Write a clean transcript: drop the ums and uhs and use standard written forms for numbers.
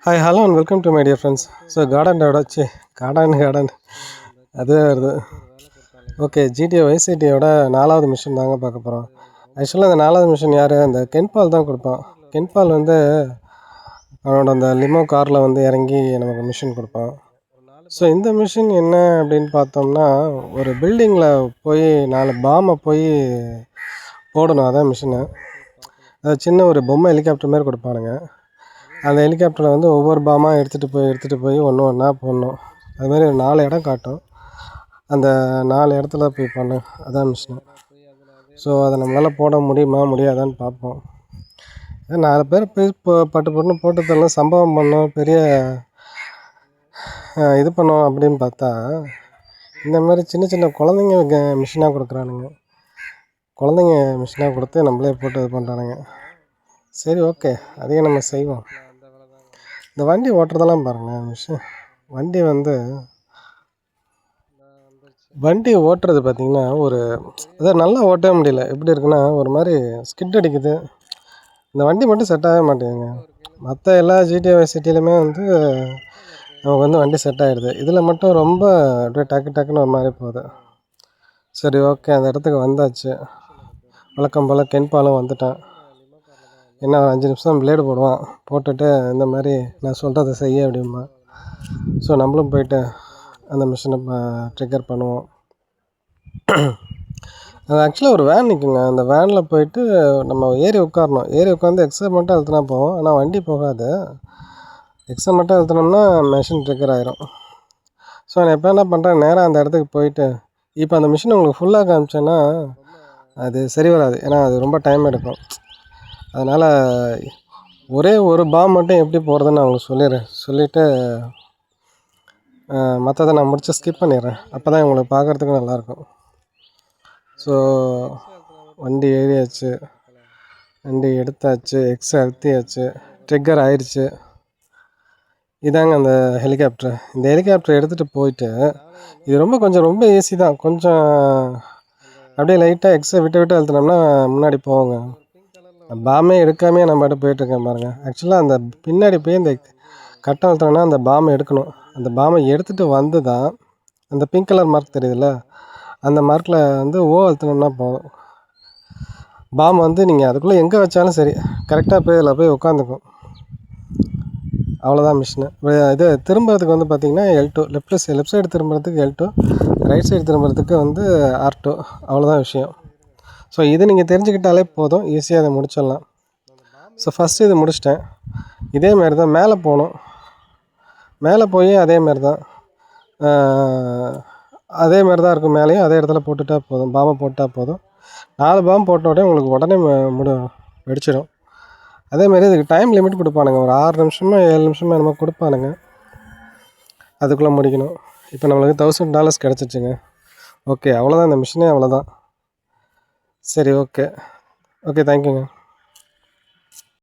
Hi, hello and welcome to my dear friends. So garden அதுவே வருது. Okay, GTA wise சிட்டியோட 4வது mission தாங்க பார்க்க போகிறோம். ஆக்சுவலாக அந்த 4வது மிஷன் யார், அந்த கென்பால் தான் கொடுப்பான். கென்பால் வந்து அவனோட அந்த லிமோ காரில் வந்து இறங்கி நமக்கு மிஷன் கொடுப்பான். ஸோ இந்த மிஷன் என்ன அப்படின்னு பார்த்தோம்னா, ஒரு பில்டிங்கில் போய் 4 பாமை போய் போடணும். அதான் மிஷினு. அது சின்ன ஒரு பொம்மை ஹெலிகாப்டர் மாதிரி கொடுப்பானுங்க. அந்த ஹெலிகாப்டரில் வந்து ஒவ்வொரு பாமாக எடுத்துகிட்டு போய் ஒன்று ஒன்றா போடணும். அதுமாதிரி ஒரு 4 இடம் காட்டும். அந்த 4 இடத்துல போய் பண்ணு, அதான் மிஷினு. ஸோ அதை நம்மளால் போட முடியுமா முடியாதான்னு பார்ப்போம். 4 பேர் போய் பட்டு போட்டு தரலாம், சம்பவம் பண்ணோம், பெரிய இது பண்ணோம் அப்படின்னு பார்த்தா, இந்த மாதிரி சின்ன சின்ன குழந்தைங்க மிஷினாக கொடுக்குறானுங்க. குழந்தைங்க மிஷினாக கொடுத்து நம்மளே போட்டு இது பண்ணுறானுங்க. சரி, ஓகே, அதையும் நம்ம செய்வோம். இந்த வண்டி ஓட்டுறதெல்லாம் பாருங்கள். மிஷின் வண்டி ஓட்டுறது பார்த்திங்கன்னா, அதாவது நல்லா ஓட்டவே முடியல. எப்படி இருக்குன்னா, ஒரு மாதிரி ஸ்கிட் அடிக்குது. இந்த வண்டி மட்டும் செட் ஆகவே மாட்டேங்குங்க. மற்ற எல்லா GTA வைஸ் சிட்டிலையுமே வந்து நமக்கு வந்து வண்டி செட் ஆகிடுது. இதில் மட்டும் ரொம்ப அப்படியே டக்குன்னு ஒரு மாதிரி போகுது. சரி, ஓகே, அந்த இடத்துக்கு வந்தாச்சு. வழக்கம் போல் கென்பாலும் வந்துட்டான். என்ன ஒரு 5 நிமிஷம் பிளேடு போடுவான், போட்டுட்டு இந்த மாதிரி நான் சொல்கிறத செய்ய அப்படிமா. ஸோ நம்மளும் போயிட்டு அந்த மிஷினை ட்ரிகர் பண்ணுவோம். அது ஆக்சுவலாக ஒரு வேன் நிற்குங்க. அந்த வேனில் போயிட்டு நம்ம ஏறி உட்காரணும். ஏறி உட்காந்து எக்ஸை மட்டும் அழுத்தினா போகும். ஆனால் வண்டி போகாது. எக்ஸை மட்டும் அழுத்தினோம்னா மிஷின் ட்ரிகர் ஆகிரும். ஸோ நான் எப்போ என்ன பண்ணுறேன், நேராக அந்த இடத்துக்கு போயிட்டு, இப்போ அந்த மிஷின் உங்களுக்கு ஃபுல்லாக காமிச்சேன்னா அது சரி வராது. ஏன்னா அது ரொம்ப டைம் எடுக்கும். அதனால் ஒரே ஒரு பாம் மட்டும் எப்படி போகிறதுன்னு நான் உங்களுக்கு சொல்லிவிட்டு மற்றதை நான் முடிச்சு ஸ்கிப் பண்ணிடுறேன். அப்போ தான் உங்களுக்கு பார்க்குறதுக்கும் நல்லாயிருக்கும். ஸோ வண்டி ஏறியாச்சு, வண்டி எடுத்தாச்சு, எக்ஸை அழுத்தியாச்சு, ட்ரிக்கர் ஆயிடுச்சு. இதாங்க அந்த ஹெலிகாப்டர். இந்த ஹெலிகாப்டர் எடுத்துகிட்டு போயிட்டு, இது ரொம்ப ஈஸி தான். கொஞ்சம் அப்படியே லைட்டாக எக்ஸை விட்டு அழுத்தினோம்னா முன்னாடி போவோங்க. பாமே எடுக்காமே நம்ம பாட்டு போயிட்டுருக்கேன் பாருங்கள். ஆக்சுவலாக அந்த பின்னாடி போய் இந்த கட்டம் அழுத்தினோம்னா அந்த பாமை எடுக்கணும். அந்த பாமை எடுத்துகிட்டு வந்து தான் அந்த பிங்க் கலர் மார்க் தெரியுதுல்ல, அந்த மார்க்கில் வந்து அழுத்தினோம்னா போதும். பாம் வந்து நீங்கள் அதுக்குள்ளே எங்கே வச்சாலும் சரி, கரெக்டாக போய் அதில் போய் உட்காந்துக்கும். அவ்வளோதான் மிஷினு. இது திரும்புறதுக்கு வந்து பார்த்திங்கன்னா L2, லெஃப்ட் சைடு திரும்புறதுக்கு L2, ரைட் சைடு திரும்புறதுக்கு வந்து R2. அவ்வளோதான் விஷயம். ஸோ இது நீங்கள் தெரிஞ்சுக்கிட்டாலே போதும், ஈஸியாக அதை முடிச்சிடலாம். ஸோ ஃபஸ்ட்டு இது முடிச்சிட்டேன். இதேமாரி தான் மேலே போகணும். மேலே போய் அதேமாரி தான் இருக்கும். மேலேயும் அதே இடத்துல போட்டுட்டால் போதும், பாம்பை போட்டால் போதும். 4 பாம்பு போட்ட உடனே வெடிச்சிடும். அதேமாரி இதுக்கு டைம் லிமிட் கொடுப்பானுங்க. ஒரு 6 நிமிஷமோ 7 நிமிஷமோ என்னமோ கொடுப்பானுங்க. அதுக்குள்ளே முடிக்கணும். இப்போ நம்மளுக்கு $1000 கிடச்சிருச்சுங்க. ஓகே, அவ்வளோதான். இந்த மிஷினே அவ்வளோதான். சரி, ஓகே, தேங்க்யூங்க.